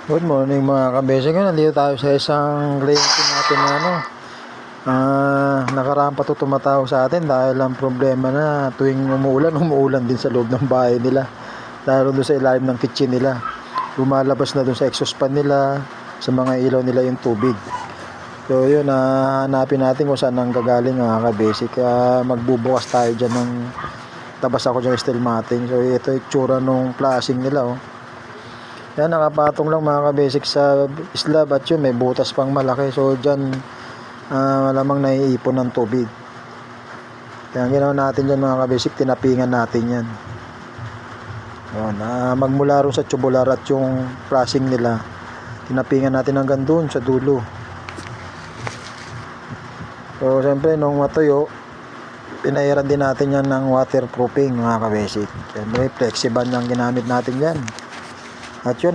Good morning mga kabese ko. Nandito tayo sa isang kliyente natin na nakaraan pa ito tumatawag sa atin dahil ang problema na tuwing umuulan din sa loob ng bahay nila. Lalo doon sa ilalim ng kitchen nila. Lumalabas na doon sa exhaust fan nila, sa mga ilaw nila yung tubig. So yun, hanapin natin kung saan ang gagaling mga kabese. Kaya magbubukas tayo dyan ng tabas ako dyan steel matting. So ito yung tsura nung flashing nila oh. Yan, nakapatong lang mga kabasic sa slab at yun may butas pang malaki. So dyan malamang naiipon ng tubig. Kaya ginawa natin dyan mga kabasic, tinapingan natin yan. Yan, magmula rin sa tubular at yung flashing nila, tinapingan natin hanggang doon sa dulo. So siyempre nung matuyo, pinairan din natin yan ng waterproofing mga kabasic. Siyempre flexiband ang ginamit natin yan. At yun,